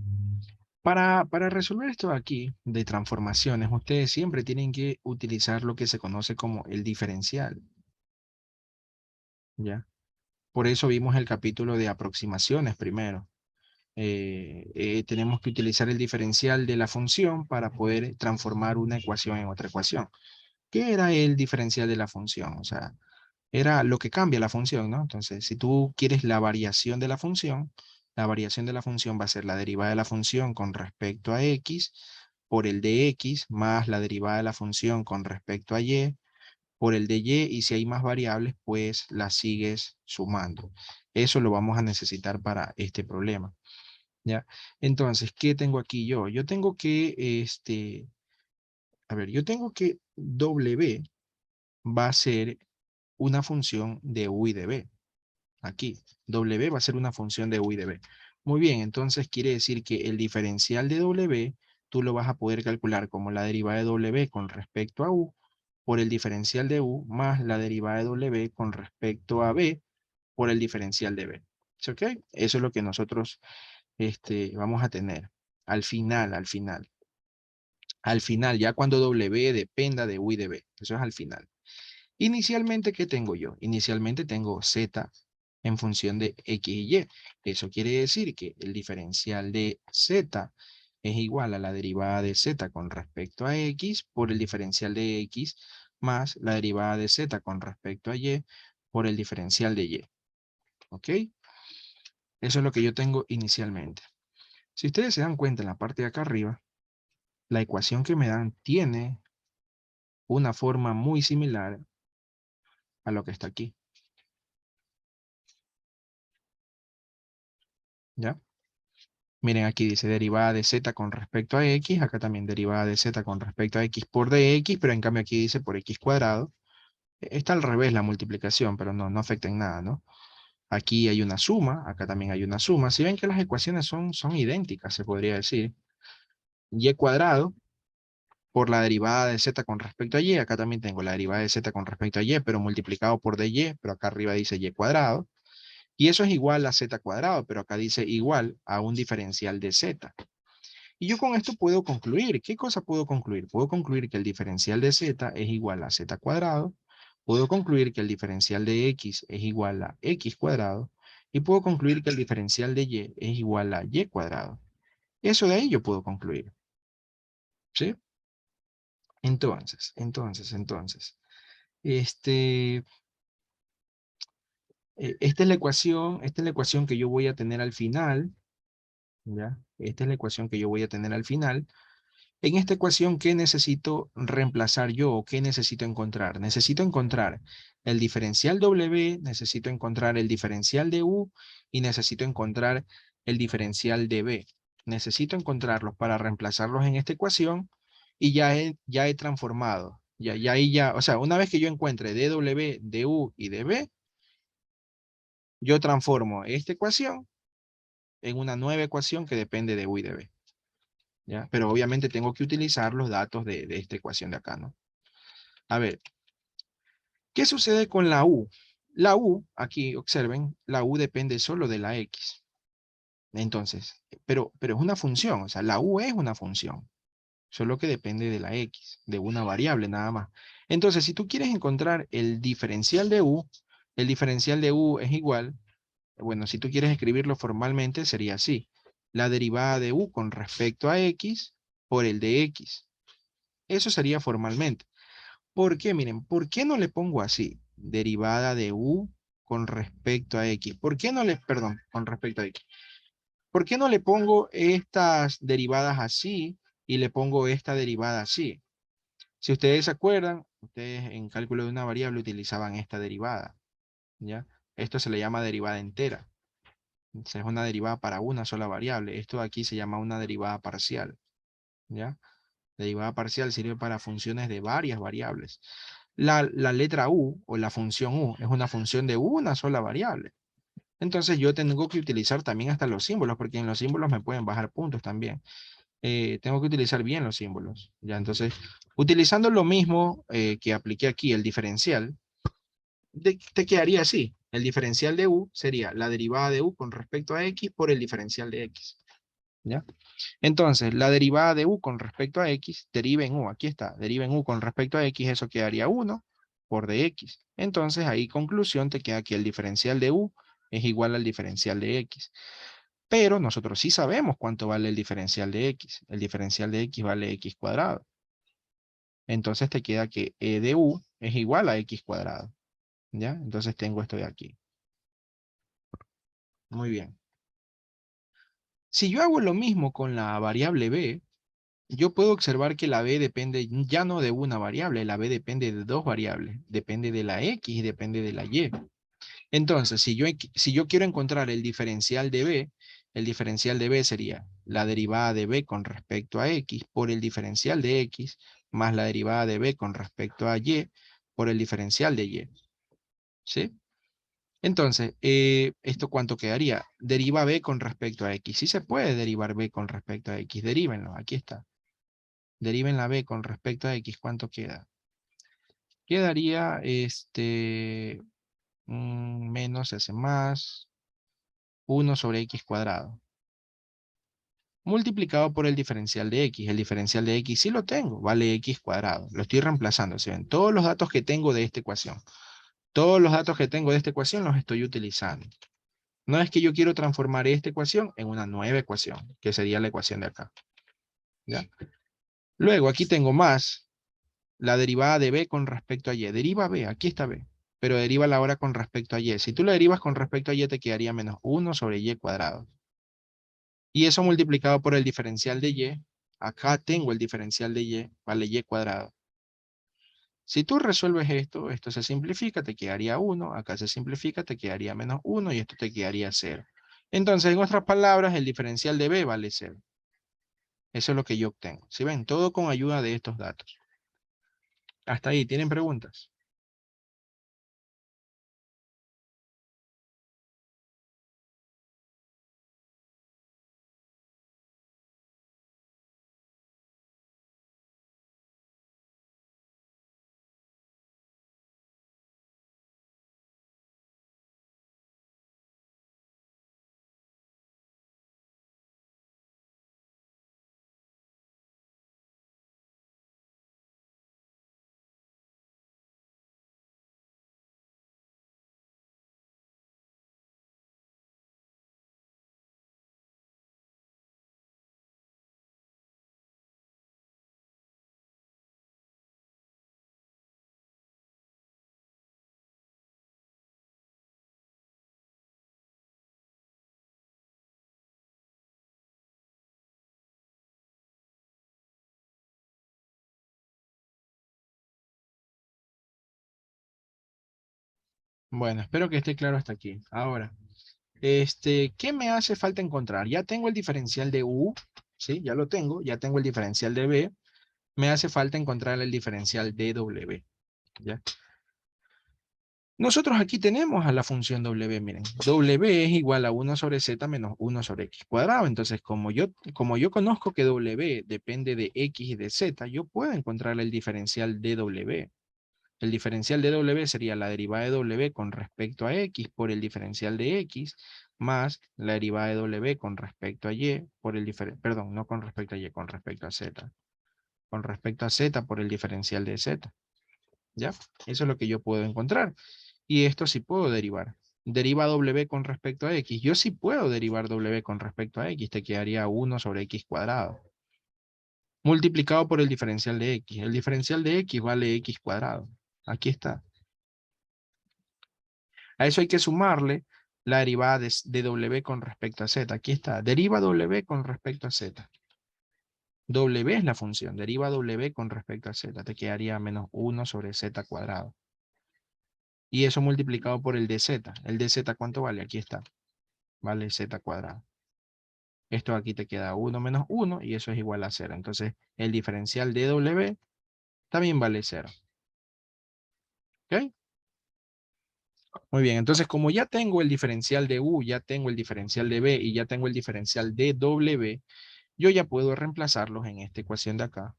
para resolver esto de aquí, de transformaciones, ustedes siempre tienen que utilizar lo que se conoce como el diferencial, ¿ya? Por eso vimos el capítulo de aproximaciones primero. Tenemos que utilizar el diferencial de la función para poder transformar una ecuación en otra ecuación. ¿Qué era el diferencial de la función? O sea, era lo que cambia la función, ¿no? Entonces, si tú quieres la variación de la función va a ser la derivada de la función con respecto a x por el de x más la derivada de la función con respecto a y por el de y si hay más variables, pues las sigues sumando. Eso lo vamos a necesitar para este problema, ¿ya? Entonces, ¿qué tengo aquí yo? Yo tengo que, yo tengo que w va a ser una función de u y de b. Aquí, w va a ser una función de u y de b. Muy bien, entonces quiere decir que el diferencial de w tú lo vas a poder calcular como la derivada de w con respecto a u por el diferencial de u más la derivada de w con respecto a b por el diferencial de b. ¿Sí? ¿Ok? Eso es lo que nosotros vamos a tener al final, al final. Al final, ya cuando w dependa de u y de b. Eso es al final. Inicialmente, ¿qué tengo yo? Inicialmente tengo z en función de x y y. Eso quiere decir que el diferencial de z es igual a la derivada de z con respecto a x por el diferencial de x más la derivada de z con respecto a y por el diferencial de y. ¿Ok? Eso es lo que yo tengo inicialmente. Si ustedes se dan cuenta en la parte de acá arriba, la ecuación que me dan tiene una forma muy similar a lo que está aquí. ¿Ya? Miren, aquí dice derivada de z con respecto a x, acá también derivada de z con respecto a x por dx, pero en cambio aquí dice por x cuadrado. Está al revés la multiplicación, pero no afecta en nada, ¿no? Aquí hay una suma, acá también hay una suma. Si ven que las ecuaciones son idénticas, se podría decir. Y cuadrado por la derivada de z con respecto a y, acá también tengo la derivada de z con respecto a y, pero multiplicado por dy, pero acá arriba dice y cuadrado. Y eso es igual a z cuadrado, pero acá dice igual a un diferencial de z. Y yo con esto puedo concluir. ¿Qué cosa puedo concluir? Puedo concluir que el diferencial de z es igual a z cuadrado. Puedo concluir que el diferencial de x es igual a x cuadrado. Y puedo concluir que el diferencial de y es igual a y cuadrado. Eso de ahí yo puedo concluir. ¿Sí? Entonces. Este, esta es la ecuación que yo voy a tener al final. ¿Ya? Esta es la ecuación que yo voy a tener al final. En esta ecuación, ¿qué necesito reemplazar yo o qué necesito encontrar? Necesito encontrar el diferencial W, necesito encontrar el diferencial de U y necesito encontrar el diferencial de B. Necesito encontrarlos para reemplazarlos en esta ecuación y ya he transformado. O sea, una vez que yo encuentre dW, du y dB, yo transformo esta ecuación en una nueva ecuación que depende de U y de B. ¿Ya? Pero obviamente tengo que utilizar los datos de esta ecuación de acá, ¿no? A ver, ¿qué sucede con la U? La U, aquí observen, la U depende solo de la X. Entonces, pero es una función, o sea, la U es una función, solo que depende de la X, de una variable nada más. Entonces, si tú quieres encontrar el diferencial de U, el diferencial de U es igual, bueno, si tú quieres escribirlo formalmente, sería así. La derivada de U con respecto a X por el de X. Eso sería formalmente. ¿Por qué? Miren, ¿por qué no le pongo así? Derivada de u con respecto a x. ¿Por qué no le, perdón, con respecto a x? ¿Por qué no le pongo estas derivadas así y le pongo esta derivada así? Si ustedes se acuerdan, ustedes en cálculo de una variable utilizaban esta derivada, ¿ya? Esto se le llama derivada entera. O sea, es una derivada para una sola variable. Esto aquí se llama una derivada parcial, ¿ya? Derivada parcial sirve para funciones de varias variables. La letra u o la función u es una función de una sola variable. Entonces yo tengo que utilizar también hasta los símbolos, porque en los símbolos me pueden bajar puntos también. Tengo que utilizar bien los símbolos. ¿Ya? Entonces, utilizando lo mismo que apliqué aquí, el diferencial, te quedaría así. El diferencial de u sería la derivada de u con respecto a x por el diferencial de x. ¿Ya? Entonces, la derivada de u con respecto a x deriva en u. Aquí está, deriva en u con respecto a x, eso quedaría 1 por dx. Entonces, ahí conclusión te queda que el diferencial de u es igual al diferencial de x. Pero nosotros sí sabemos cuánto vale el diferencial de x. El diferencial de x vale x cuadrado. Entonces te queda que e de u es igual a x cuadrado. ¿Ya? Entonces tengo esto de aquí. Muy bien. Si yo hago lo mismo con la variable b, yo puedo observar que la b depende ya no de una variable, la b depende de dos variables. Depende de la x y depende de la y. Entonces, si yo quiero encontrar el diferencial de b, el diferencial de b sería la derivada de b con respecto a x por el diferencial de x más la derivada de b con respecto a y por el diferencial de y. ¿Sí? Entonces, ¿esto cuánto quedaría? Deriva b con respecto a x. Sí se puede derivar b con respecto a x. Derívenlo. Aquí está. Deriven la b con respecto a x. ¿Cuánto queda? Quedaría menos se hace más 1 sobre x cuadrado. Multiplicado por el diferencial de x. El diferencial de x sí lo tengo. Vale x cuadrado. Lo estoy reemplazando. ¿Se ven? Todos los datos que tengo de esta ecuación. Todos los datos que tengo de esta ecuación los estoy utilizando. No es que yo quiero transformar esta ecuación en una nueva ecuación, que sería la ecuación de acá. ¿Ya? Luego aquí tengo más la derivada de b con respecto a y. Deriva b, aquí está b, pero deriva la ahora con respecto a y. Si tú la derivas con respecto a y, te quedaría menos 1 sobre y cuadrado. Y eso multiplicado por el diferencial de y, acá tengo el diferencial de y, vale y cuadrado. Si tú resuelves esto, esto se simplifica, te quedaría 1, acá se simplifica, te quedaría menos 1 y esto te quedaría 0. Entonces, en otras palabras, el diferencial de b vale 0. Eso es lo que yo obtengo. ¿Sí ven? Todo con ayuda de estos datos. Hasta ahí, ¿tienen preguntas? Bueno, espero que esté claro hasta aquí. Ahora, ¿qué me hace falta encontrar? Ya tengo el diferencial de u, ¿sí? Ya lo tengo. Ya tengo el diferencial de b. Me hace falta encontrar el diferencial de w, ¿ya? Nosotros aquí tenemos a la función w, miren. W es igual a 1 sobre z menos 1 sobre x cuadrado. Entonces, como yo conozco que w depende de x y de z, yo puedo encontrar el diferencial de w. El diferencial de w sería la derivada de w con respecto a x por el diferencial de x más la derivada de w con respecto a y por el diferencial, perdón, no con respecto a y, con respecto a z. Con respecto a z por el diferencial de z. ¿Ya? Eso es lo que yo puedo encontrar. Y esto sí puedo derivar. Deriva w con respecto a x. Yo sí puedo derivar w con respecto a x. Te quedaría 1 sobre x cuadrado. Multiplicado por el diferencial de x. El diferencial de x vale x cuadrado. Aquí está. A eso hay que sumarle la derivada de w con respecto a z. Aquí está. Deriva w con respecto a z. W es la función. Deriva w con respecto a z. Te quedaría menos 1 sobre z cuadrado. Y eso multiplicado por el dz. El dz, ¿cuánto vale? Aquí está. Vale z cuadrado. Esto aquí te queda 1 menos 1 y eso es igual a 0. Entonces, el diferencial de w también vale 0. ¿Ok? Muy bien. Entonces, como ya tengo el diferencial de u, ya tengo el diferencial de b y ya tengo el diferencial de w, yo ya puedo reemplazarlos en esta ecuación de acá.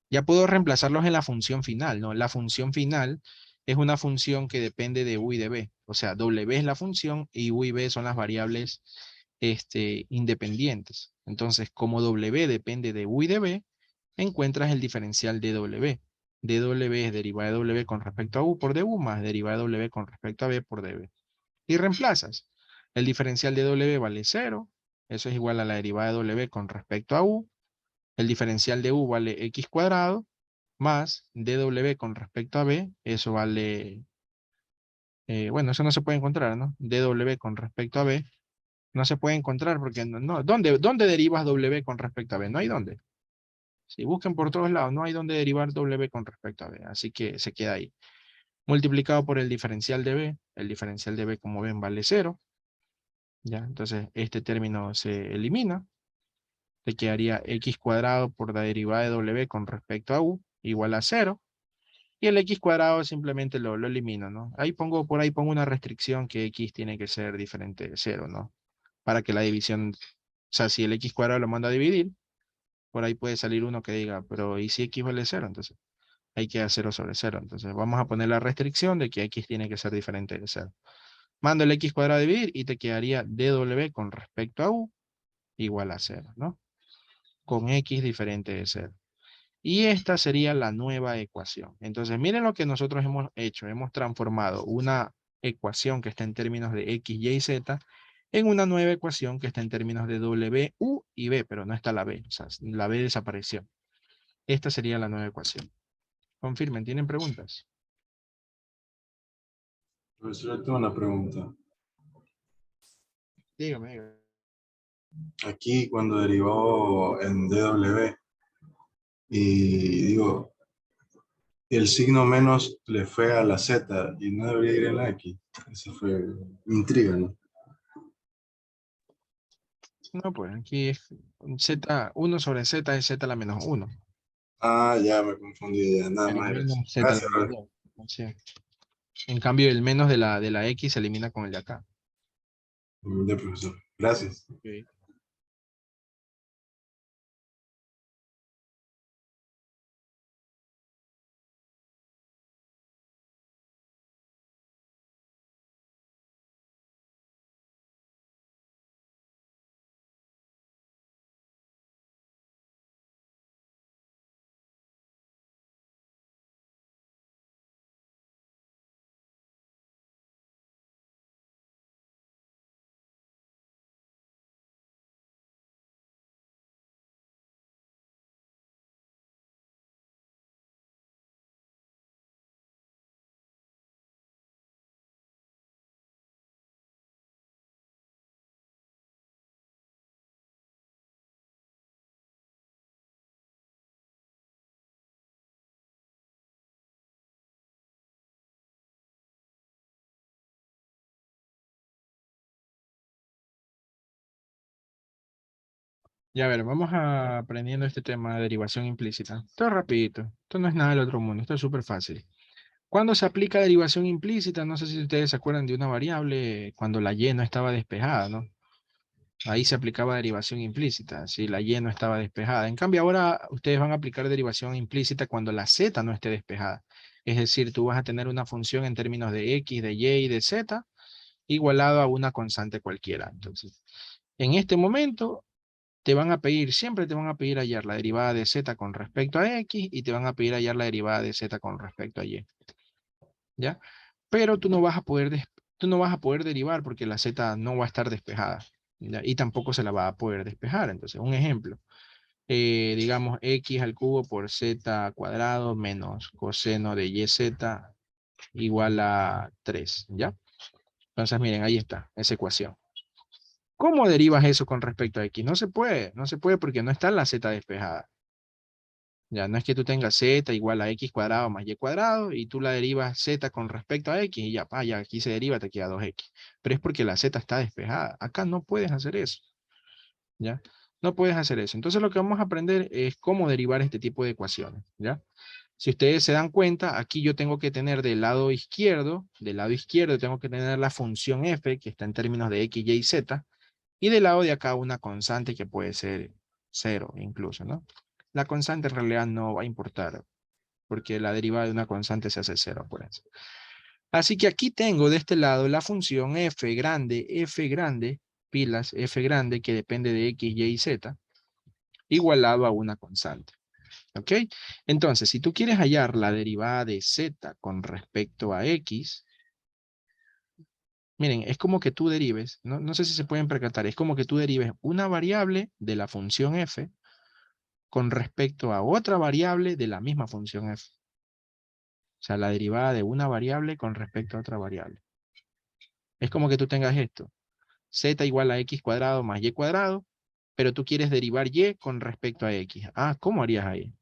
Ya puedo reemplazarlos en la función final, ¿no? La función final es una función que depende de u y de b. O sea, W es la función y U y B son las variables independientes. Entonces, como W depende de U y de B, encuentras el diferencial de W. dW es derivada de W con respecto a U por dU más derivada de W con respecto a B por dB. Y reemplazas. El diferencial de W vale 0. Eso es igual a la derivada de W con respecto a U. El diferencial de U vale X cuadrado más dW con respecto a B. Eso vale, bueno, eso no se puede encontrar, ¿no? dW con respecto a B no se puede encontrar porque no. ¿Dónde derivas W con respecto a B? No hay dónde. Si busquen por todos lados, no hay dónde derivar W con respecto a B. Así que se queda ahí. Multiplicado por el diferencial de B. El diferencial de B, como ven, vale 0. ¿Ya? Entonces, este término se elimina. Te quedaría X cuadrado por la derivada de W con respecto a U igual a 0. Y el X cuadrado simplemente lo elimino, ¿no? Por ahí pongo una restricción que X tiene que ser diferente de 0, ¿no? Para que la división, o sea, si el X cuadrado lo manda a dividir, por ahí puede salir uno que diga, pero ¿y si X vale 0? Entonces, hay que hacer 0 sobre 0. Entonces, vamos a poner la restricción de que X tiene que ser diferente de 0. Mando el X cuadrado a dividir y te quedaría dW con respecto a U igual a 0, ¿no? Con X diferente de 0. Y esta sería la nueva ecuación. Entonces, miren lo que nosotros hemos hecho. Hemos transformado una ecuación que está en términos de X, Y, Z en una nueva ecuación que está en términos de W, U y B, pero no está la B. O sea, la B desapareció. Esta sería la nueva ecuación. Confirmen, ¿tienen preguntas? Profesor, yo tengo una pregunta. Dígame, dígame. Aquí cuando derivó en DW y digo, el signo menos le fue a la Z y no debería ir en la X. Eso fue intriga, ¿no? No, pues aquí es Z, 1 sobre Z es Z a la menos 1. Ah, ya me confundí, ya, nada El más era eso. menos Z a la Gracias, menos brother. 2. Sí. En cambio, el menos de la X se elimina con el de acá. Ya, profesor. Gracias. Ok. Ya a ver, vamos aprendiendo este tema de derivación implícita. Esto es rapidito. Esto no es nada del otro mundo. Esto es súper fácil. ¿Cuándo se aplica derivación implícita? No sé si ustedes se acuerdan de una variable cuando la y no estaba despejada, ¿no? Ahí se aplicaba derivación implícita, si la y no estaba despejada. En cambio, ahora ustedes van a aplicar derivación implícita cuando la z no esté despejada. Es decir, tú vas a tener una función en términos de x, de y y de z igualado a una constante cualquiera. Entonces, en este momento te van a pedir, siempre te van a pedir hallar la derivada de z con respecto a x y te van a pedir hallar la derivada de z con respecto a y. ¿Ya? Pero tú no vas a poder derivar porque la z no va a estar despejada, ¿ya? Y tampoco se la va a poder despejar. Entonces, un ejemplo, digamos x al cubo por z cuadrado menos coseno de yz igual a 3, ¿ya? Entonces, miren, ahí está, esa ecuación. ¿Cómo derivas eso con respecto a x? No se puede porque no está la z despejada. Ya no es que tú tengas z igual a x cuadrado más y cuadrado y tú la derivas z con respecto a x y ya, ya aquí se deriva, te queda 2x. Pero es porque la z está despejada. Acá no puedes hacer eso. ¿Ya? No puedes hacer eso. Entonces lo que vamos a aprender es cómo derivar este tipo de ecuaciones. ¿Ya? Si ustedes se dan cuenta, aquí yo tengo que tener del lado izquierdo tengo que tener la función f, que está en términos de x, y, z, y del lado de acá una constante que puede ser 0 incluso, ¿no? La constante en realidad no va a importar, porque la derivada de una constante se hace 0, por eso. Así que aquí tengo de este lado la función f grande, pilas, f grande, que depende de x, y z, igualado a una constante. ¿Ok? Entonces, si tú quieres hallar la derivada de z con respecto a x, miren, es como que tú derives, no sé si se pueden percatar, es como que tú derives una variable de la función f con respecto a otra variable de la misma función f. O sea, la derivada de una variable con respecto a otra variable. Es como que tú tengas esto. Z igual a x cuadrado más y cuadrado, pero tú quieres derivar y con respecto a x. Ah, ¿cómo harías ahí?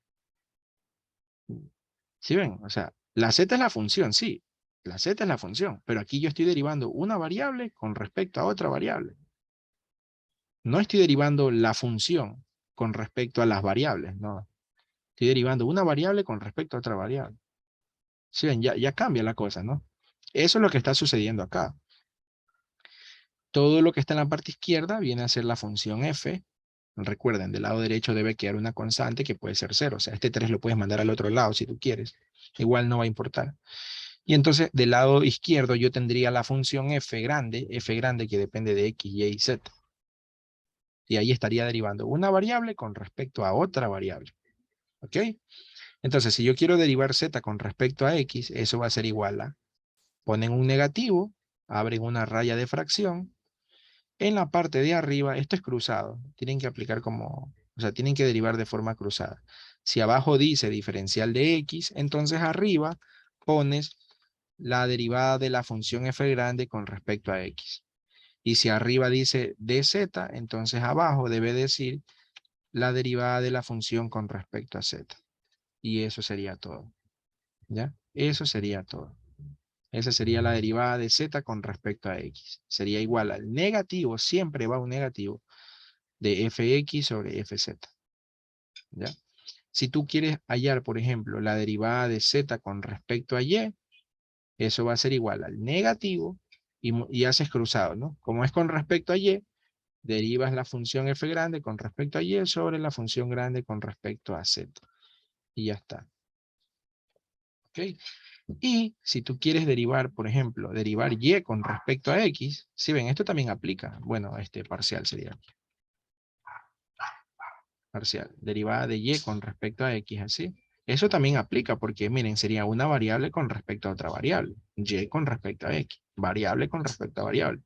¿Sí ven? O sea, la z es la función, sí. La z es la función, pero aquí yo estoy derivando una variable con respecto a otra variable. No estoy derivando la función con respecto a las variables, no. Estoy derivando una variable con respecto a otra variable. ¿Sí ven? Ya cambia la cosa, ¿no? Eso es lo que está sucediendo acá. Todo lo que está en la parte izquierda viene a ser la función f. Recuerden, del lado derecho debe quedar una constante que puede ser 0. O sea, este 3 lo puedes mandar al otro lado si tú quieres. Igual no va a importar. Y entonces, del lado izquierdo yo tendría la función f grande que depende de x, y y z. Y ahí estaría derivando una variable con respecto a otra variable. ¿Ok? Entonces, si yo quiero derivar z con respecto a x, eso va a ser igual a, ponen un negativo, abren una raya de fracción. En la parte de arriba, esto es cruzado. Tienen que aplicar como, o sea, tienen que derivar de forma cruzada. Si abajo dice diferencial de x, entonces arriba pones la derivada de la función f grande con respecto a x. Y si arriba dice dz, entonces abajo debe decir la derivada de la función con respecto a z. Y eso sería todo. ¿Ya? Eso sería todo. Esa sería la derivada de z con respecto a x. Sería igual al negativo, siempre va un negativo, de fx sobre fz. ¿Ya? Si tú quieres hallar, por ejemplo, la derivada de z con respecto a y, eso va a ser igual al negativo y haces cruzado, ¿no? Como es con respecto a y, derivas la función f grande con respecto a y sobre la función grande con respecto a z. Y ya está. ¿Ok? Y si tú quieres derivar, por ejemplo, derivar y con respecto a x, si ven, esto también aplica. Bueno, este parcial sería. Parcial. Derivada de y con respecto a x, así. Eso también aplica porque, miren, sería una variable con respecto a otra variable. Y con respecto a x. Variable con respecto a variable.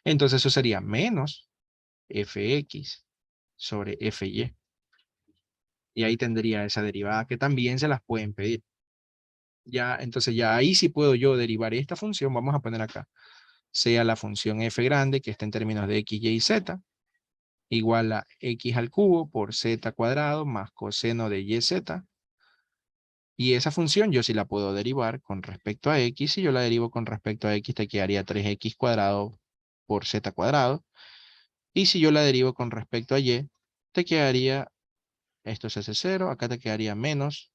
Entonces eso sería menos fx sobre fy. Y ahí tendría esa derivada que también se las pueden pedir. Ya, entonces ya ahí sí puedo yo derivar esta función. Vamos a poner acá. Sea la función f grande, que está en términos de x, y y z, igual a x al cubo por z cuadrado más coseno de y z. Y esa función yo sí la puedo derivar con respecto a x. Si yo la derivo con respecto a x, te quedaría 3x cuadrado por z cuadrado. Y si yo la derivo con respecto a y, te quedaría, esto se hace 0, acá te quedaría menos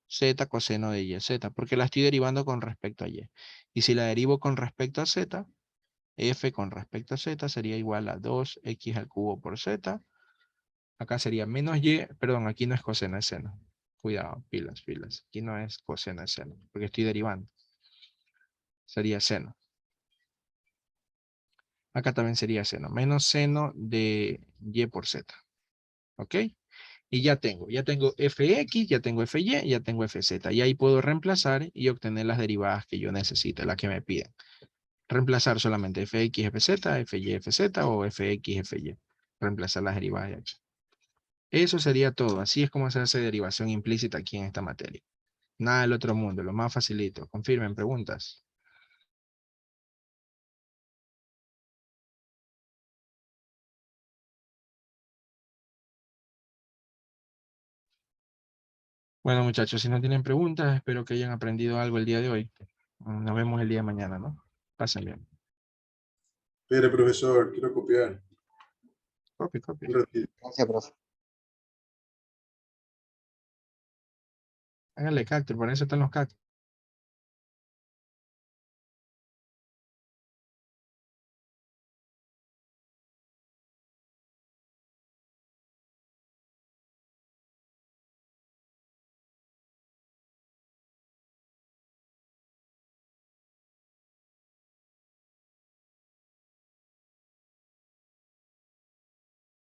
z coseno de y z, porque la estoy derivando con respecto a y. Y si la derivo con respecto a z, f con respecto a z sería igual a 2x al cubo por z. Acá sería menos y, perdón, aquí no es coseno, es seno. Cuidado, pilas, pilas. Aquí no es coseno, es seno, porque estoy derivando. Sería seno. Acá también sería seno. Menos seno de y por z. ¿Ok? Y ya tengo fx, ya tengo fy, ya tengo fz. Y ahí puedo reemplazar y obtener las derivadas que yo necesite, las que me piden. Reemplazar solamente fx, fz, fy, fz o fx, fy. Reemplazar las derivadas de aquí. Eso sería todo. Así es como se hace derivación implícita aquí en esta materia. Nada del otro mundo, lo más facilito. Confirmen, preguntas. Bueno, muchachos, si no tienen preguntas, espero que hayan aprendido algo el día de hoy. Nos vemos el día de mañana, ¿no? Pasen bien. Espere, profesor, quiero copiar. Copy, copy. Un ratito. Gracias, profe. Háganle cactus, por eso están los cactus.